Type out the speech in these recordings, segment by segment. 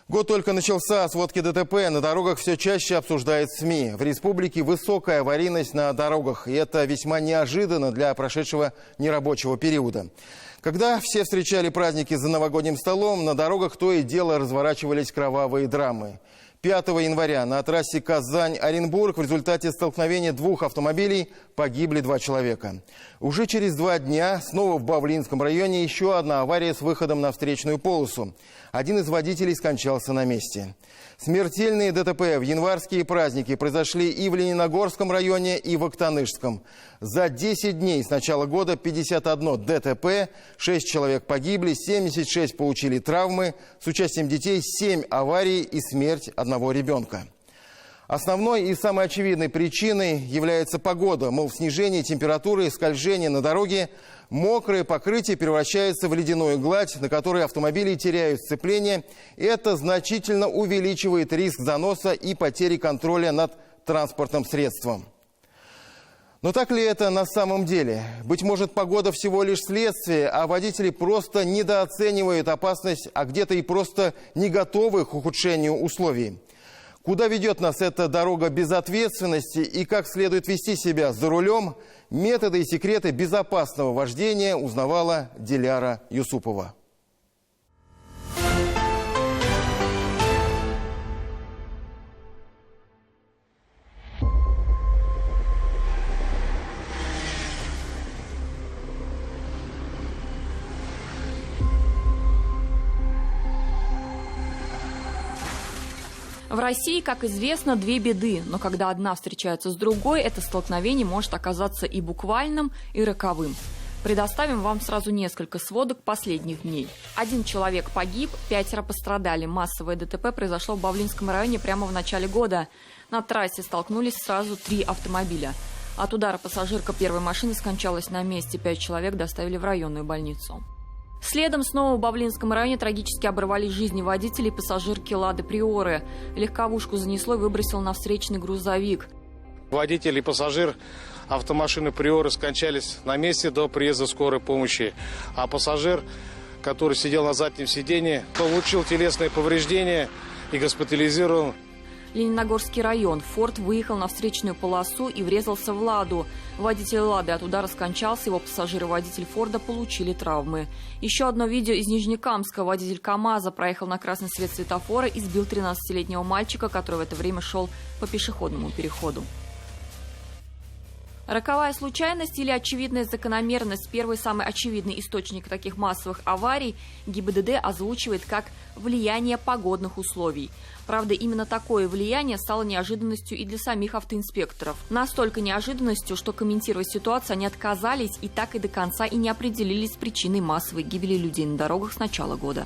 Год только начался, а сводки ДТП на дорогах все чаще обсуждают СМИ. В республике высокая аварийность на дорогах, и это весьма неожиданно для прошедшего нерабочего периода. Когда все встречали праздники за новогодним столом, на дорогах то и дело разворачивались кровавые драмы. 5 января на трассе Казань-Оренбург в результате столкновения двух автомобилей погибли 2 человека. Уже через 2 дня снова в Бавлинском районе еще одна авария с выходом на встречную полосу. Один из водителей скончался на месте. Смертельные ДТП в январские праздники произошли и в Лениногорском районе, и в Актанышском. За 10 дней с начала года 51 ДТП, 6 человек погибли, 76 получили травмы, с участием детей 7 аварий и смерть одного ребенка. Основной и самой очевидной причиной является погода. Мол, снижение температуры и скольжение на дороге, мокрое покрытие превращается в ледяную гладь, на которой автомобили теряют сцепление. Это значительно увеличивает риск заноса и потери контроля над транспортным средством. Но так ли это на самом деле? Быть может, погода всего лишь следствие, а водители просто недооценивают опасность, а где-то и просто не готовы к ухудшению условий. Куда ведет нас эта дорога безответственности и как следует вести себя за рулем, методы и секреты безопасного вождения узнавала Диляра Юсупова. В России, как известно, 2 беды, но когда одна встречается с другой, это столкновение может оказаться и буквальным, и роковым. Предоставим вам сразу несколько сводок последних дней. 1 человек погиб, 5 пострадали. Массовое ДТП произошло в Бавлинском районе прямо в начале года. На трассе столкнулись сразу 3 автомобиля. От удара пассажирка первой машины скончалась на месте, 5 человек доставили в районную больницу. Следом снова в Бавлинском районе трагически оборвались жизни водителей и пассажирки «Лады Приоры». Легковушку занесло и выбросил на встречный грузовик. Водитель и пассажир автомашины «Приоры» скончались на месте до приезда скорой помощи. А пассажир, который сидел на заднем сиденье, получил телесные повреждения и госпитализирован. Лениногорский район. «Форд» выехал на встречную полосу и врезался в «Ладу». Водитель «Лады» от удара скончался, его пассажир и водитель «Форда» получили травмы. Еще одно видео из Нижнекамска. Водитель КАМАЗа проехал на красный свет светофора и сбил 13-летнего мальчика, который в это время шел по пешеходному переходу. Роковая случайность или очевидная закономерность – первый самый очевидный источник таких массовых аварий ГИБДД озвучивает как влияние погодных условий. Правда, именно такое влияние стало неожиданностью и для самих автоинспекторов. Настолько неожиданностью, что комментировать ситуацию они отказались и так и до конца и не определились с причиной массовой гибели людей на дорогах с начала года.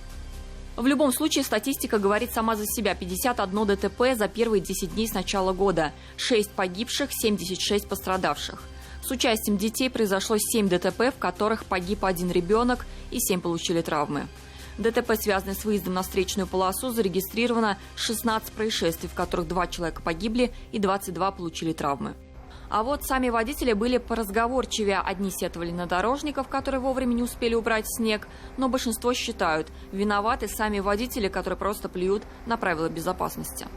В любом случае, статистика говорит сама за себя. 51 ДТП за первые 10 дней с начала года. 6 погибших, 76 пострадавших. С участием детей произошло 7 ДТП, в которых погиб 1 ребенок и 7 получили травмы. ДТП, связанные с выездом на встречную полосу, зарегистрировано 16 происшествий, в которых 2 человека погибли и 22 получили травмы. А вот сами водители были поразговорчивее. Одни сетовали на дорожников, которые вовремя не успели убрать снег, но большинство считают, виноваты сами водители, которые просто плюют на правила безопасности.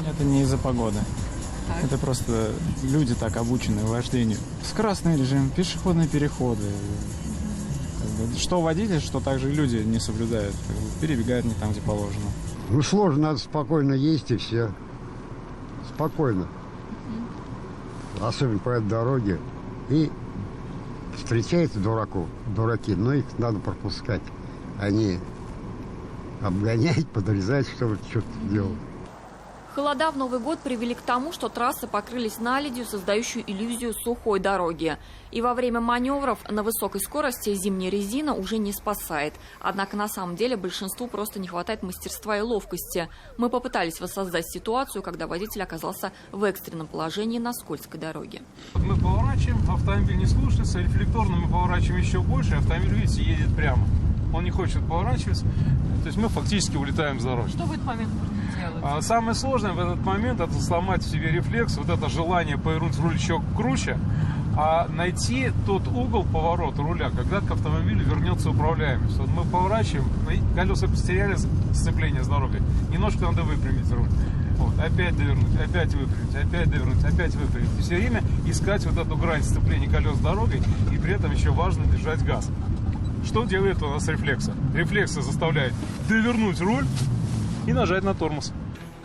Это не из-за погоды. Так. Это просто люди так обучены вождению. Скоростной режим, пешеходные переходы. Что водители, что также люди не соблюдают. Перебегают не там, где положено. Ну сложно, надо спокойно есть и все. Спокойно. Особенно по этой дороге. И встречаются дураки, но их надо пропускать. Они обгоняют, подрезают, чтобы что-то делать. Холода в Новый год привели к тому, что трассы покрылись наледью, создающую иллюзию сухой дороги. И во время маневров на высокой скорости зимняя резина уже не спасает. Однако на самом деле большинству просто не хватает мастерства и ловкости. Мы попытались воссоздать ситуацию, когда водитель оказался в экстренном положении на скользкой дороге. Мы поворачиваем, автомобиль не слушается, рефлекторно мы поворачиваем еще больше, автомобиль, видите, едет прямо. Он не хочет поворачиваться, то есть мы фактически улетаем с дороги. Что в этот момент нужно делать? Самое сложное в этот момент – это сломать в себе рефлекс, вот это желание повернуть руль еще круче, а найти тот угол поворота руля, когда к автомобилю вернется управляемость. Вот мы поворачиваем, колеса потеряли сцепление с дорогой, немножко надо выпрямить руль. Вот, опять довернуть, опять выпрямить, опять довернуть, опять выпрямить. И все время искать вот эту грань сцепления колес с дорогой, и при этом еще важно держать газ. Что делает у нас рефлексы? Рефлексы заставляют довернуть руль и нажать на тормоз.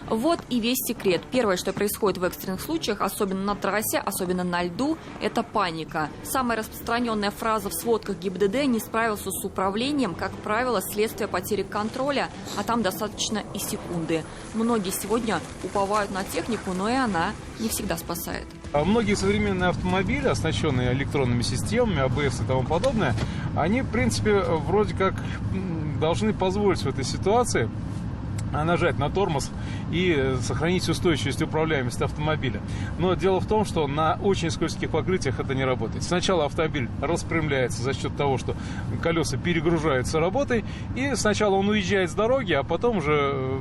Вот и весь секрет. Первое, что происходит в экстренных случаях, особенно на трассе, особенно на льду, это паника. Самая распространенная фраза в сводках ГИБДД: «не справился с управлением», как правило, следствие потери контроля, а там достаточно и секунды. Многие сегодня уповают на технику, но и она не всегда спасает. Многие современные автомобили, оснащенные электронными системами, АБС и тому подобное, они, в принципе, вроде как должны позволить в этой ситуации нажать на тормоз и сохранить устойчивость и управляемость автомобиля. Но дело в том, что на очень скользких покрытиях это не работает. Сначала автомобиль распрямляется за счет того, что колеса перегружаются работой, и сначала он уезжает с дороги, а потом уже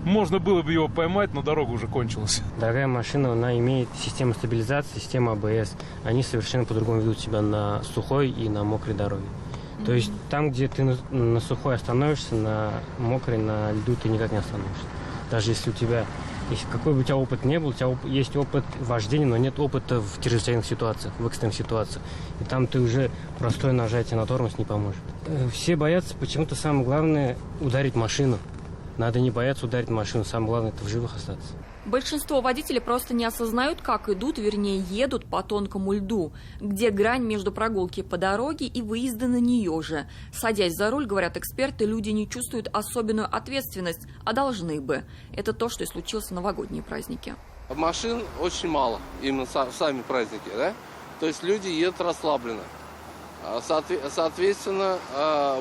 можно было бы его поймать, но дорога уже кончилась. Дорогая машина, она имеет систему стабилизации, систему АБС. Они совершенно по-другому ведут себя на сухой и на мокрой дороге. То есть там, где ты на сухой остановишься, на мокрой, на льду ты никак не остановишься. Даже если у тебя, какой бы у тебя опыт не был, у тебя есть опыт вождения, но нет опыта в чрезвычайных ситуациях, в экстренных ситуациях. И там ты уже простое нажатие на тормоз не поможет. Все боятся почему-то, самое главное, ударить машину. Надо не бояться ударить машину, самое главное — это в живых остаться. Большинство водителей просто не осознают, как идут, вернее, едут по тонкому льду, где грань между прогулки по дороге и выезда на нее же. Садясь за руль, говорят эксперты, люди не чувствуют особенную ответственность, а должны бы. Это то, что и случилось в новогодние праздники. Машин очень мало, именно сами праздники, да? То есть люди едут расслабленно. Соответственно,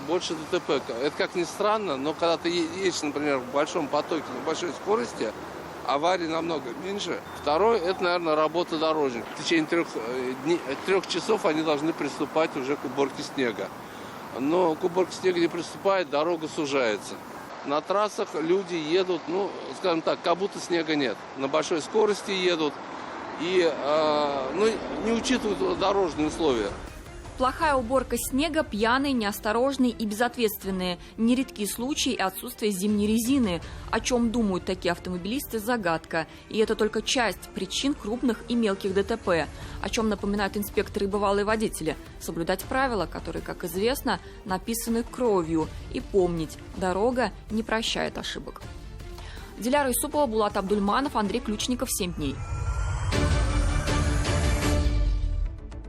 больше ДТП. Это как ни странно, но когда ты едешь, например, в большом потоке, на большой скорости, аварий намного меньше. Второе, это, наверное, работа дорожников. В течение 3 часов они должны приступать уже к уборке снега. Но к уборке снега не приступает, дорога сужается. На трассах люди едут, скажем так, как будто снега нет. На большой скорости едут и не учитывают дорожные условия. Плохая уборка снега, пьяные, неосторожные и безответственные. Нередки случаи и отсутствие зимней резины. О чем думают такие автомобилисты – загадка. И это только часть причин крупных и мелких ДТП. О чем напоминают инспекторы и бывалые водители. Соблюдать правила, которые, как известно, написаны кровью. И помнить – дорога не прощает ошибок. Диляра Юсупова, Булат Абдульманов, Андрей Ключников. 7 дней.